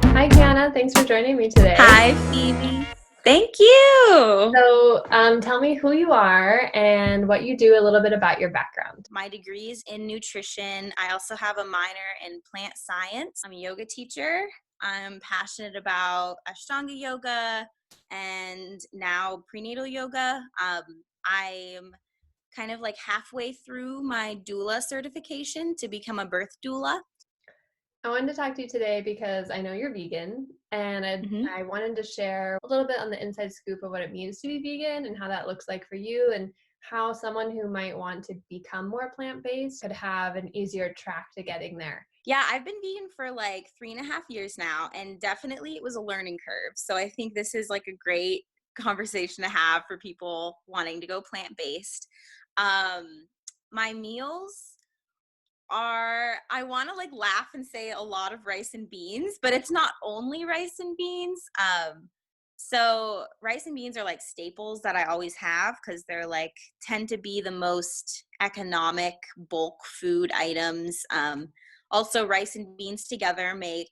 Hi, Kiana. Thanks for joining me today. Hi, Phoebe. Thank you. Tell me who you are and what you do, a little bit about your background. My degree is in nutrition. I also have a minor in plant science. I'm a yoga teacher. I'm passionate about Ashtanga yoga and now prenatal yoga. I'm kind of like halfway through my doula certification to become a birth doula. I wanted to talk to you today because I know you're vegan, and hmm I wanted to share a little bit on the inside scoop of what it means to be vegan and how that looks like for you, and how someone who might want to become more plant-based could have an easier track to getting there. Yeah, I've been vegan for like 3.5 years now, and definitely it was a learning curve. So I think this is like a great conversation to have for people wanting to go plant based. Um, my meals are, I want to like laugh and say a lot of rice and beans, but it's not only rice and beans. So rice and beans are like staples that I always have because they're like tend to be the most economic bulk food items. Also, rice and beans together make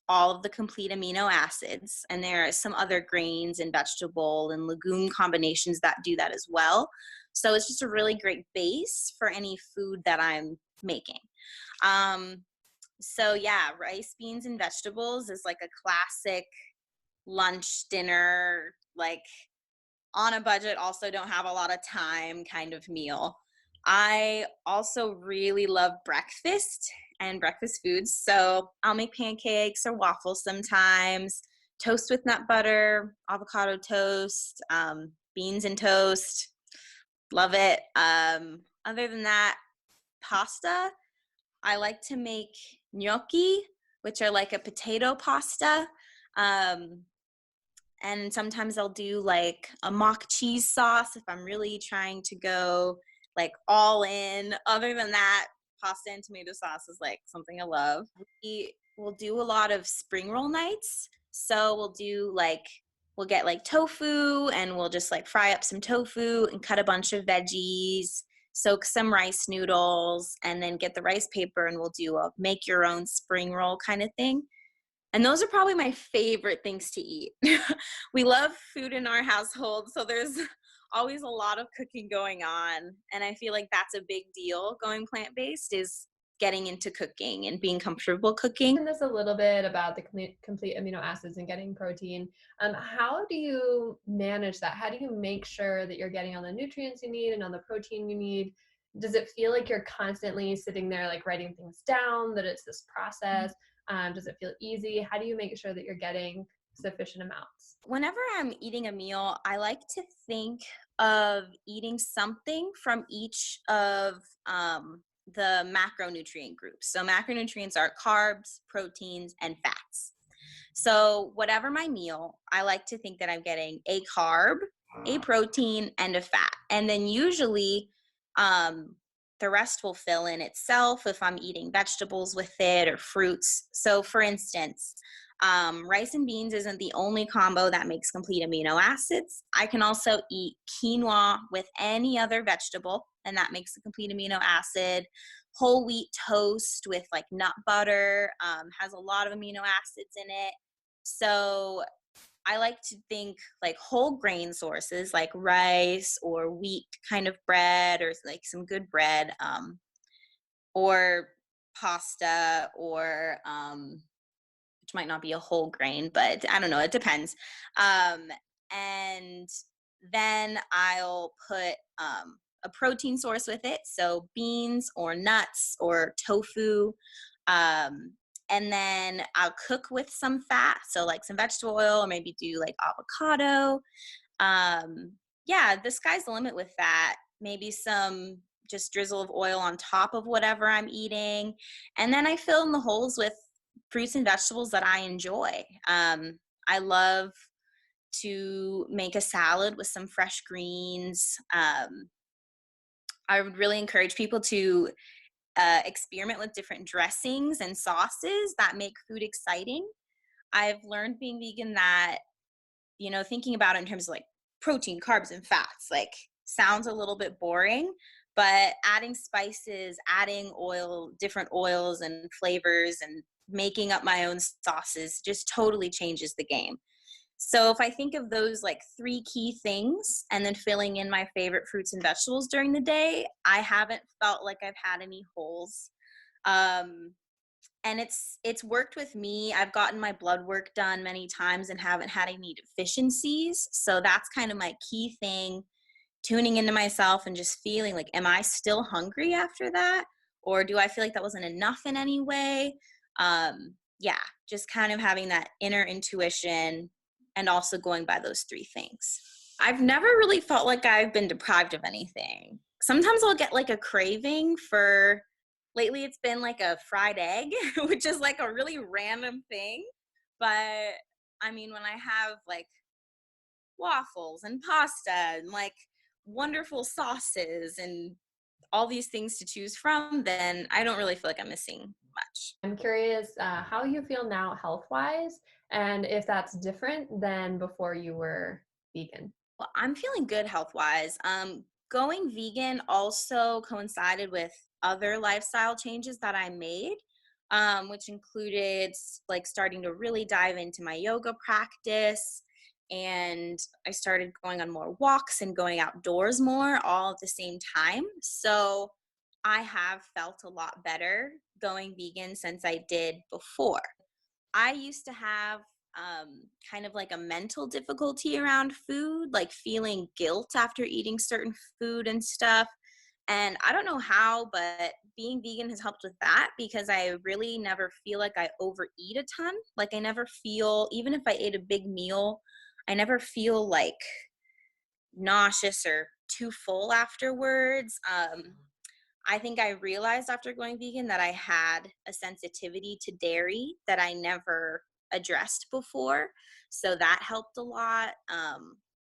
all of the complete amino acids, and there are some other grains and vegetable and legume combinations that do that as well. So it's just a really great base for any food that I'm making. Um, so yeah, rice, beans, and vegetables is like a classic lunch, dinner, like on a budget, also don't have a lot of time kind of meal. I also really love breakfast and breakfast foods. So I'll make pancakes or waffles sometimes, toast with nut butter, avocado toast, beans and toast. Love it. Other than that, pasta. I like to make gnocchi, which are like a potato pasta. Um, and sometimes I'll do like a mock cheese sauce if I'm really trying to go like all in. Other than that, pasta and tomato sauce is like something I love. We will do a lot of spring roll nights. So we'll get like tofu and we'll just like fry up some tofu and cut a bunch of veggies, soak some rice noodles, and then get the rice paper and we'll do a make your own spring roll kind of thing. And those are probably my favorite things to eat. We love food in our household, so there's always a lot of cooking going on. And I feel like that's a big deal going plant-based is getting into cooking and being comfortable cooking. In this a little bit about the complete amino acids and getting protein. How do you manage that? How do you make sure that you're getting all the nutrients you need and all the protein you need? Does it feel like you're constantly sitting there, like writing things down, that it's this process? Does it feel easy? How do you make sure that you're getting sufficient amounts? Whenever I'm eating a meal, I like to think of eating something from each of the macronutrient groups. So macronutrients are carbs, proteins, and fats. So whatever my meal, I like to think that I'm getting a carb, a protein, and a fat. And then usually the rest will fill in itself if I'm eating vegetables with it or fruits. So for instance, rice and beans isn't the only combo that makes complete amino acids. I can also eat quinoa with any other vegetable, and that makes a complete amino acid. Whole wheat toast with like nut butter has a lot of amino acids in it. So I like to think like whole grain sources like rice or wheat kind of bread or like some good bread, or pasta or which might not be a whole grain, but I don't know, it depends. Um, and then I'll put a protein source with it, so beans or nuts or tofu. Um, and then I'll cook with some fat, so like some vegetable oil or maybe do like avocado. Um, yeah, the sky's the limit with that. Maybe some just drizzle of oil on top of whatever I'm eating. And then I fill in the holes with fruits and vegetables that I enjoy. I love to make a salad with some fresh greens. I would really encourage people to experiment with different dressings and sauces that make food exciting. I've learned being vegan that, thinking about it in terms of like protein, carbs, and fats, like sounds a little bit boring. But adding spices, adding oil, different oils and flavors, and making up my own sauces just totally changes the game. So if I think of those like three key things and then filling in my favorite fruits and vegetables during the day, I haven't felt like I've had any holes. Um, and it's worked with me. I've gotten my blood work done many times and haven't had any deficiencies. So that's kind of my key thing, tuning into myself and just feeling like, am I still hungry after that? Or do I feel like that wasn't enough in any way? Yeah, just kind of having that inner intuition and also going by those three things. I've never really felt like I've been deprived of anything. Sometimes I'll get like a craving for, lately it's been like a fried egg, which is like a really random thing. But I mean, when I have like waffles and pasta and like wonderful sauces and all these things to choose from, then I don't really feel like I'm missing much. I'm curious how you feel now health wise and if that's different than before you were vegan. Well, I'm feeling good health wise. Going vegan also coincided with other lifestyle changes that I made, which included like starting to really dive into my yoga practice. And I started going on more walks and going outdoors more all at the same time. So I have felt a lot better going vegan since I did before. I used to have kind of like a mental difficulty around food, like feeling guilt after eating certain food and stuff. And I don't know how, but being vegan has helped with that because I really never feel like I overeat a ton. Like I never feel, even if I ate a big meal, I never feel like nauseous or too full afterwards. I think I realized after going vegan that I had a sensitivity to dairy that I never addressed before. So that helped a lot.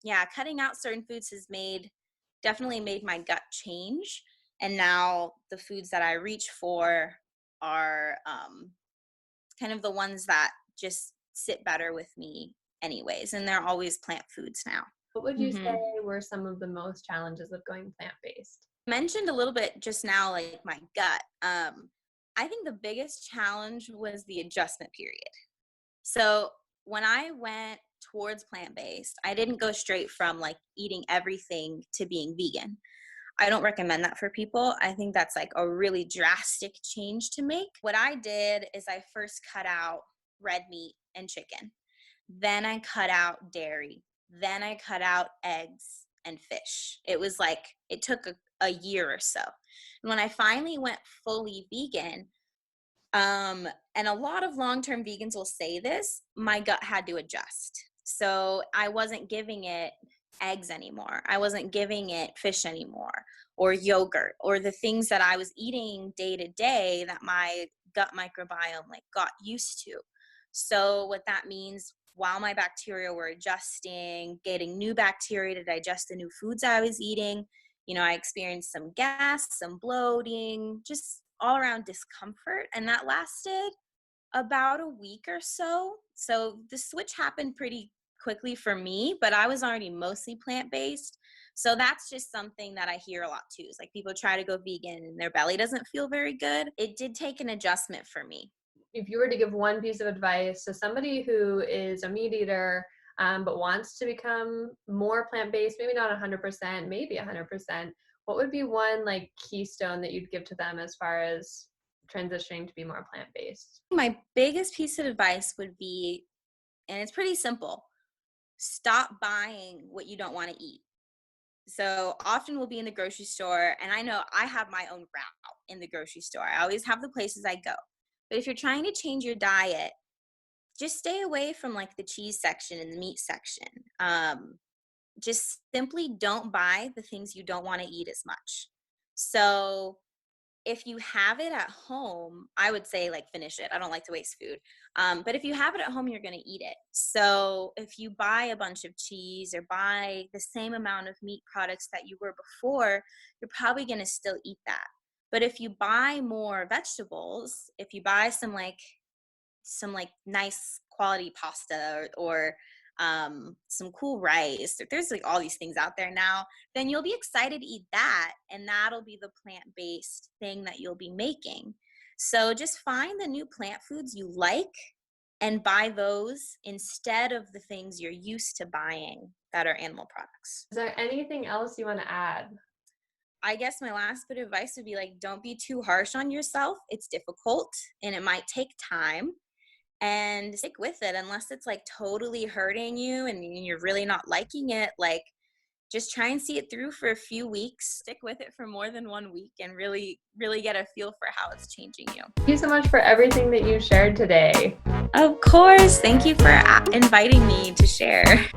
Yeah, cutting out certain foods has definitely made my gut change. And now the foods that I reach for are kind of the ones that just sit better with me, anyways. And they're always plant foods now. What would you hmm say were some of the most challenges of going plant based? Mentioned a little bit just now, like my gut. I think the biggest challenge was the adjustment period. So when I went towards plant based, I didn't go straight from like eating everything to being vegan. I don't recommend that for people. I think that's like a really drastic change to make. What I did is I first cut out red meat and chicken. Then I cut out dairy. Then I cut out eggs and fish. It was like, it took a year or so. And when I finally went fully vegan, and a lot of long term vegans will say this, my gut had to adjust. So I wasn't giving it eggs anymore. I wasn't giving it fish anymore or yogurt or the things that I was eating day to day that my gut microbiome like got used to. So what that means, while my bacteria were adjusting, getting new bacteria to digest the new foods I was eating, I experienced some gas, some bloating, just all around discomfort. And that lasted about a week or so. So the switch happened pretty quickly for me, but I was already mostly plant based. So that's just something that I hear a lot too. Is like people try to go vegan and their belly doesn't feel very good. It did take an adjustment for me. If you were to give one piece of advice to somebody who is a meat eater but wants to become more plant-based, maybe not 100%, maybe 100%, what would be one like keystone that you'd give to them as far as transitioning to be more plant-based? My biggest piece of advice would be, and it's pretty simple, stop buying what you don't want to eat. So often we'll be in the grocery store, and I know I have my own route in the grocery store. I always have the places I go. But if you're trying to change your diet, just stay away from like the cheese section and the meat section. Just simply don't buy the things you don't want to eat as much. So if you have it at home, I would say like finish it. I don't like to waste food. But if you have it at home, you're going to eat it. So if you buy a bunch of cheese or buy the same amount of meat products that you were before, you're probably going to still eat that. But if you buy more vegetables, if you buy some like nice quality pasta or some cool rice. There's like all these things out there now. Then you'll be excited to eat that, and that'll be the plant-based thing that you'll be making. So just find the new plant foods you like and buy those instead of the things you're used to buying that are animal products. Is there anything else you want to add? I guess my last bit of advice would be like, don't be too harsh on yourself. It's difficult and it might take time, and stick with it unless it's like totally hurting you and you're really not liking it. Like, just try and see it through for a few weeks. Stick with it for more than 1 week and really, really get a feel for how it's changing you. Thank you so much for everything that you shared today. Of course. Thank you for inviting me to share.